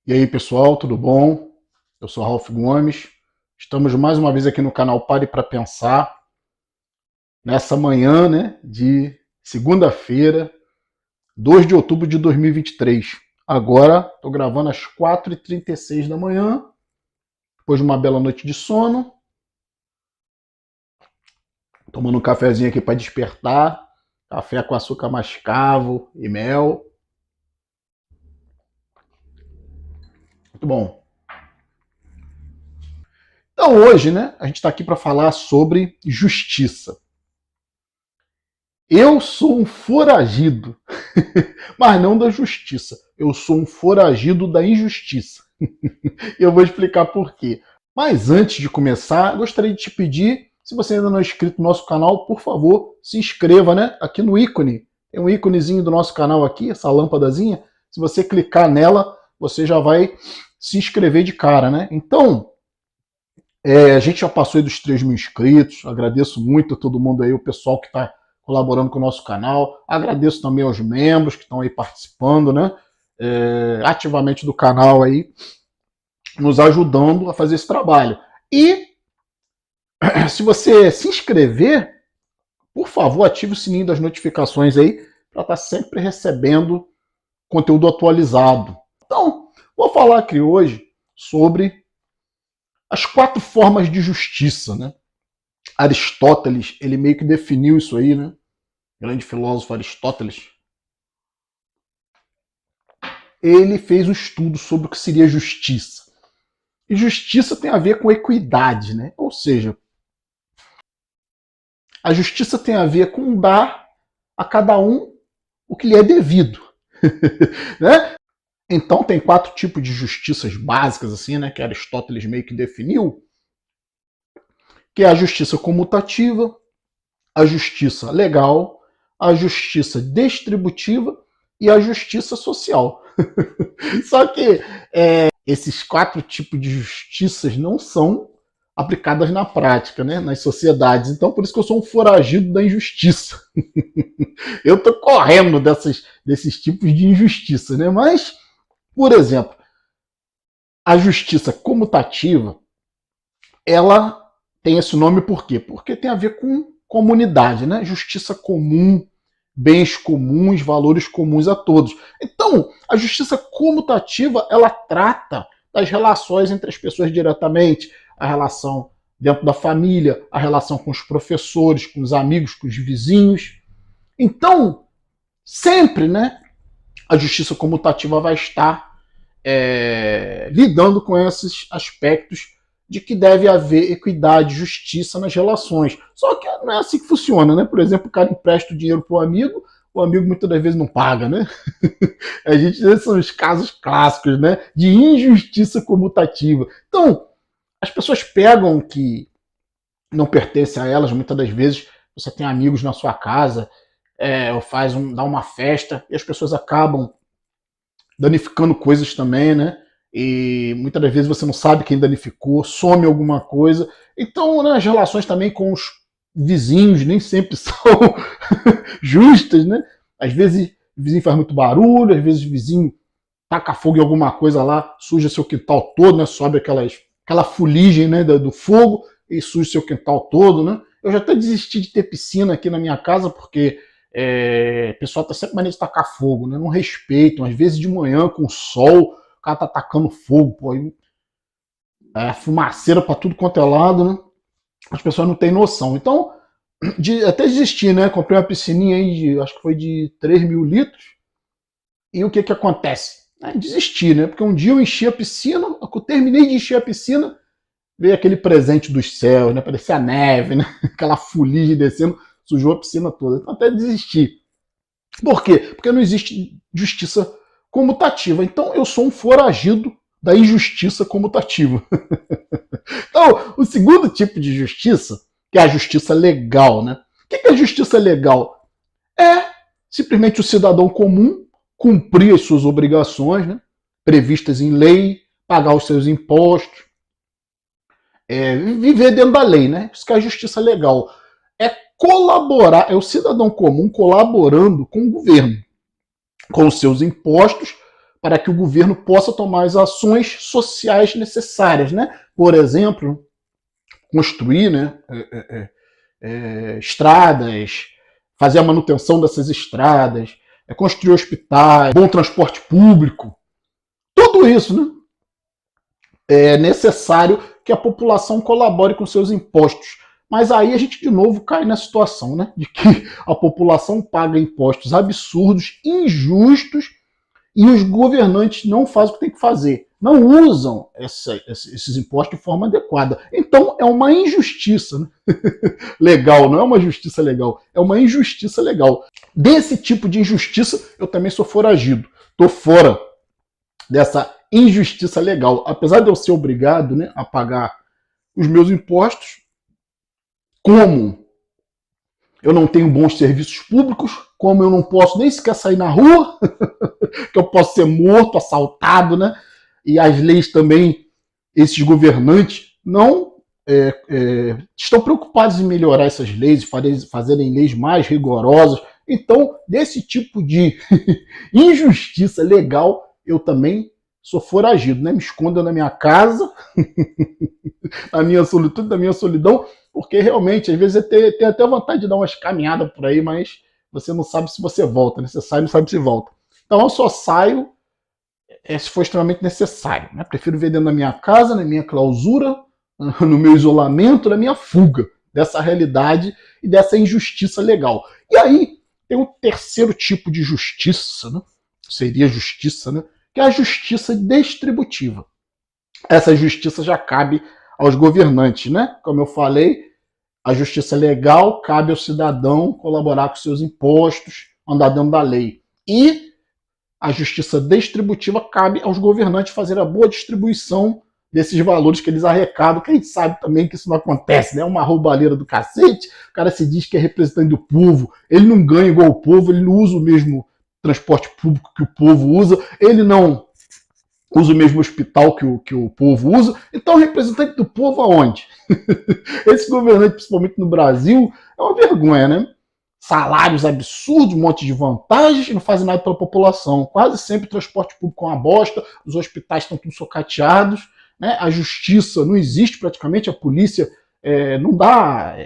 E aí, pessoal, tudo bom? Eu sou Ralf Gomes. Estamos mais uma vez aqui no canal Pare para Pensar, nessa manhã, né, de segunda-feira, 2 de outubro de 2023. Agora, estou gravando às 4h36 da manhã, depois de uma bela noite de sono, tomando um cafezinho aqui para despertar, café com açúcar mascavo e mel. Muito bom. Então hoje, né, a gente está aqui para falar sobre justiça. Eu sou um foragido, mas não da justiça. Eu sou um foragido da injustiça. Eu vou explicar por quê. Mas antes de começar, gostaria de te pedir, se você ainda não é inscrito no nosso canal, por favor, se inscreva, né? Aqui no ícone. Tem um íconezinho do nosso canal aqui, essa lâmpadazinha. Se você clicar nela, você já vai se inscrever de cara, né? Então, a gente já passou aí dos 3.000 inscritos. Agradeço muito a todo mundo aí, o pessoal que está colaborando com o nosso canal. Agradeço também aos membros que estão aí participando, né? Ativamente do canal aí, nos ajudando a fazer esse trabalho. E se você se inscrever, por favor, ative o sininho das notificações aí para estar sempre recebendo conteúdo atualizado. Então, vou falar aqui hoje sobre as 4 formas de justiça, né? Aristóteles, ele meio que definiu isso aí, né? Grande filósofo Aristóteles. Ele fez um estudo sobre o que seria justiça. E justiça tem a ver com equidade, né? Ou seja, a justiça tem a ver com dar a cada um o que lhe é devido. Né? Então tem 4 tipos de justiças básicas, assim, né? Que Aristóteles meio que definiu, que é a justiça comutativa, a justiça legal, a justiça distributiva e a justiça social. Só que esses 4 tipos de justiças não são aplicadas na prática, né, nas sociedades. Então, por isso que eu sou um foragido da injustiça. Eu estou correndo desses tipos de injustiça, né? Mas, por exemplo, a justiça comutativa, ela tem esse nome por quê? Porque tem a ver com comunidade, né? Justiça comum, bens comuns, valores comuns a todos. Então, a justiça comutativa, ela trata das relações entre as pessoas diretamente, a relação dentro da família, a relação com os professores, com os amigos, com os vizinhos. Então, sempre, né, a justiça comutativa vai estar lidando com esses aspectos de que deve haver equidade, justiça nas relações. Só que não é assim que funciona, né? Por exemplo, o cara empresta o dinheiro para o amigo muitas das vezes não paga, né? A gente são os casos clássicos, né? De injustiça comutativa. Então, as pessoas pegam o que não pertence a elas, muitas das vezes você tem amigos na sua casa, ou dá uma festa, e as pessoas acabam danificando coisas também, né? E muitas das vezes você não sabe quem danificou, some alguma coisa. Então, né, as relações também com os vizinhos nem sempre são justas, né? Às vezes o vizinho faz muito barulho, às vezes o vizinho taca fogo em alguma coisa lá, suja seu quintal todo, né? Sobe aquela fuligem, né, do fogo e suja seu quintal todo, né? Eu já até desisti de ter piscina aqui na minha casa porque o pessoal tá sempre maneiro de tacar fogo, né? Não respeitam. Às vezes de manhã, com o sol, o cara tá tacando fogo, pô, aí, fumaceira pra tudo quanto é lado, né? As pessoas não têm noção. Então, até desisti, né? Comprei uma piscininha aí, acho que foi de 3.000 litros. E o que acontece? Desisti, né? Porque um dia eu enchi a piscina, eu terminei de encher a piscina, veio aquele presente dos céus, né? Parecia a neve, né? Aquela fuligem descendo, sujou a piscina toda. Então até desisti. Por quê? Porque não existe justiça comutativa. Então eu sou um foragido da injustiça comutativa. Então, o segundo tipo de justiça, que é a justiça legal, né? O que é a justiça legal? É simplesmente o cidadão comum cumprir as suas obrigações, né, previstas em lei, pagar os seus impostos, viver dentro da lei, né? Isso que é a justiça legal. É colaborar, é o cidadão comum colaborando com o governo, com os seus impostos, para que o governo possa tomar as ações sociais necessárias, né? Por exemplo, construir, né, estradas, fazer a manutenção dessas estradas, construir hospitais, bom transporte público, tudo isso, né? É necessário que a população colabore com seus impostos. Mas aí a gente de novo cai na situação, né, de que a população paga impostos absurdos, injustos, e os governantes não fazem o que tem que fazer. Não usam esses impostos de forma adequada. Então é uma injustiça, né? Legal, não é uma justiça legal, é uma injustiça legal. Desse tipo de injustiça eu também sou foragido. Estou fora dessa injustiça legal. Apesar de eu ser obrigado, né, a pagar os meus impostos, como eu não tenho bons serviços públicos, como eu não posso nem sequer sair na rua, que eu posso ser morto, assaltado, né? E as leis também, esses governantes não estão preocupados em melhorar essas leis, fazerem leis mais rigorosas. Então, desse tipo de injustiça legal, eu também sou foragido, né? Me escondo na minha casa, na minha solitude, na minha solidão, porque realmente, às vezes, tem até vontade de dar umas caminhadas por aí, mas você não sabe se você volta, né? Você sai e não sabe se volta. Então eu só saio se for extremamente necessário, né? Prefiro ver dentro da minha casa, na minha clausura, no meu isolamento, na minha fuga dessa realidade e dessa injustiça legal. E aí tem um terceiro tipo de justiça, né? Seria justiça, né? Que é a justiça distributiva. Essa justiça já cabe aos governantes, né? Como eu falei, a justiça legal cabe ao cidadão colaborar com seus impostos, andar dentro da lei. E a justiça distributiva cabe aos governantes fazer a boa distribuição desses valores que eles arrecadam, que a gente sabe também que isso não acontece, né? É uma roubalheira do cacete, o cara se diz que é representante do povo, ele não ganha igual o povo, ele não usa o mesmo transporte público que o povo usa, ele não usa o mesmo hospital que o povo usa, então representante do povo aonde? Esse governante, principalmente no Brasil, é uma vergonha, né? Salários absurdos, um monte de vantagens e não fazem nada pela população. Quase sempre o transporte público é uma bosta, os hospitais estão tudo socateados, né? A justiça não existe praticamente, a polícia não dá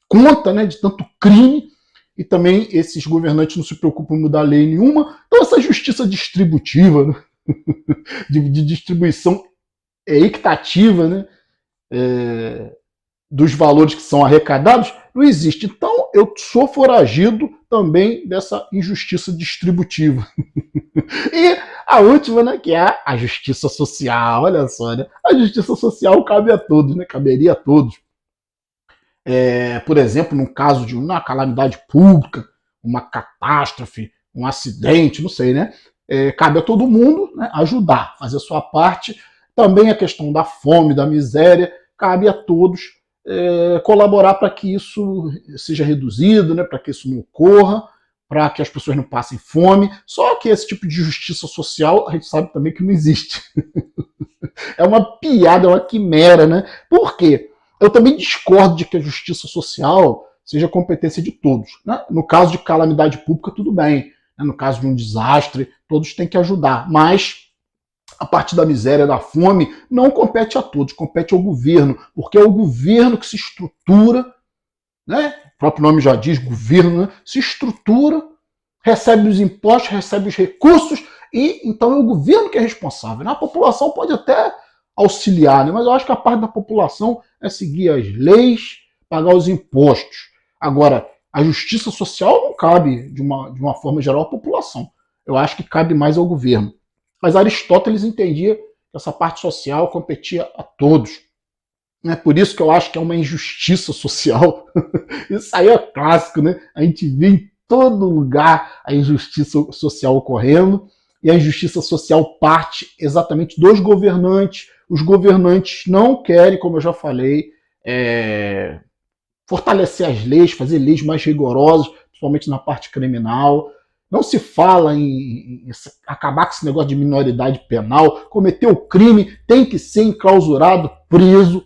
conta, né, de tanto crime, e também esses governantes não se preocupam em mudar lei nenhuma. Então essa justiça distributiva, né, de distribuição equitativa, né, dos valores que são arrecadados, não existe. Então, eu sou foragido também dessa injustiça distributiva. E a última, né, que é a justiça social. Olha só, né? A justiça social cabe a todos, né? Caberia a todos. Por exemplo, num caso de uma calamidade pública, uma catástrofe, um acidente, não sei, né? Cabe a todo mundo, né, ajudar, fazer a sua parte. Também a questão da fome, da miséria, cabe a todos colaborar para que isso seja reduzido, né, para que isso não ocorra, para que as pessoas não passem fome. Só que esse tipo de justiça social a gente sabe também que não existe. É uma piada, é uma quimera, né? Por quê? Eu também discordo de que a justiça social seja competência de todos, né? No caso de calamidade pública, tudo bem. Né? No caso de um desastre, todos têm que ajudar. Mas a parte da miséria, da fome, não compete a todos, compete ao governo, porque é o governo que se estrutura, né? O próprio nome já diz, governo, né? Se estrutura, recebe os impostos, recebe os recursos, e então é o governo que é responsável. Né? A população pode até auxiliar, né? Mas eu acho que a parte da população é seguir as leis, pagar os impostos. Agora, a justiça social não cabe, de uma forma geral, à população. Eu acho que cabe mais ao governo. Mas Aristóteles entendia que essa parte social competia a todos. É por isso que eu acho que é uma injustiça social. Isso aí é clássico, né? A gente vê em todo lugar a injustiça social ocorrendo, e a injustiça social parte exatamente dos governantes. Os governantes não querem, como eu já falei, fortalecer as leis, fazer leis mais rigorosas, principalmente na parte criminal. Não se fala em acabar com esse negócio de minoridade penal. Cometeu crime, tem que ser enclausurado, preso.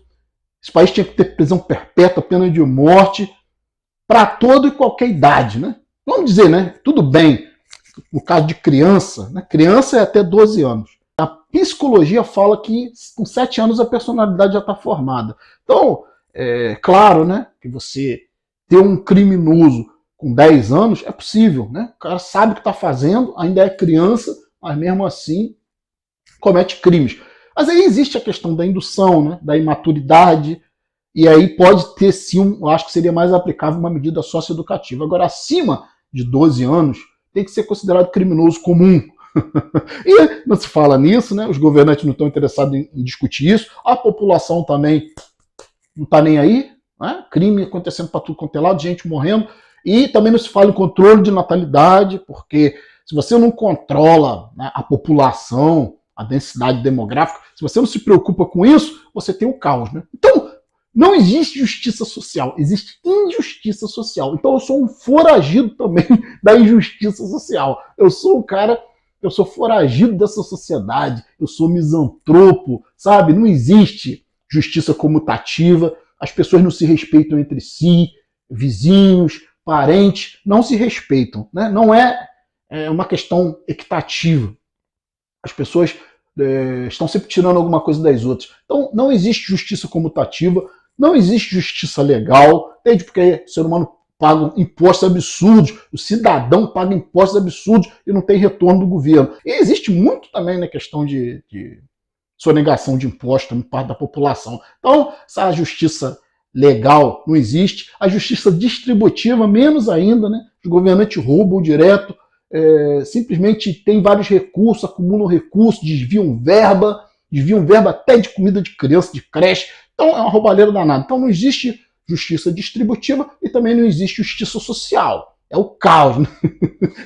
Esse país tinha que ter prisão perpétua, pena de morte, para toda e qualquer idade, né? Vamos dizer, né? Tudo bem. no caso de criança, né? Criança é até 12 anos. A psicologia fala que com 7 anos a personalidade já está formada. Então, é claro, né, que você ter um criminoso com 10 anos é possível, né? O cara sabe o que está fazendo, ainda é criança, mas mesmo assim comete crimes. Mas aí existe a questão da indução, né, da imaturidade, e aí pode ter sim, eu acho que seria mais aplicável uma medida socioeducativa. Agora, acima de 12 anos, tem que ser considerado criminoso comum. E não se fala nisso, né? Os governantes não estão interessados em discutir isso, a população também não está nem aí, né? Crime acontecendo para tudo quanto é lado, gente morrendo, e também não se fala em controle de natalidade, porque se você não controla, né, a população, a densidade demográfica, se você não se preocupa com isso, você tem o caos, né? Então, não existe justiça social, existe injustiça social. Então eu sou um foragido também da injustiça social. Eu sou um cara, eu sou foragido dessa sociedade, eu sou misantropo, sabe? Não existe justiça comutativa, as pessoas não se respeitam entre si, vizinhos, parentes, não se respeitam, né? Não é uma questão equitativa. As pessoas estão sempre tirando alguma coisa das outras. Então não existe justiça comutativa, não existe justiça legal, entende? Porque o ser humano paga impostos absurdos, o cidadão paga impostos absurdos e não tem retorno do governo. E existe muito também na questão de sonegação de impostos por parte da população. Então, essa justiça legal não existe, a justiça distributiva menos ainda, né? Os governantes roubam direto, simplesmente tem vários recursos, acumulam recursos, desviam verba até de comida de criança, de creche. Então é uma roubalheira danada. Então não existe justiça distributiva e também não existe justiça social. É o caos, né?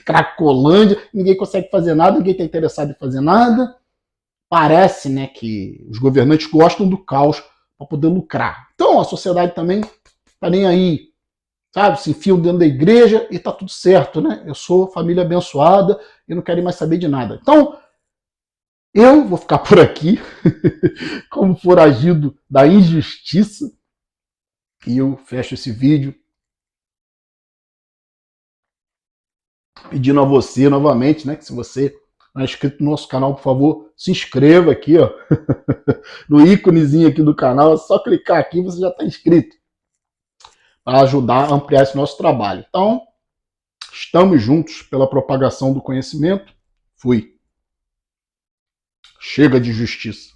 Cracolândia, ninguém consegue fazer nada, ninguém está interessado em fazer nada. Parece, né, que os governantes gostam do caos para poder lucrar. Então a sociedade também está nem aí, sabe? Se enfiam dentro da igreja e tá tudo certo, né? Eu sou família abençoada e não quero mais saber de nada. Então, eu vou ficar por aqui, como foragido da injustiça, e eu fecho esse vídeo pedindo a você novamente, né, que se você não é inscrito no nosso canal, por favor, se inscreva aqui, ó, no íconezinho aqui do canal, é só clicar aqui e você já está inscrito, para ajudar a ampliar esse nosso trabalho. Então, estamos juntos pela propagação do conhecimento. Fui. Chega de justiça.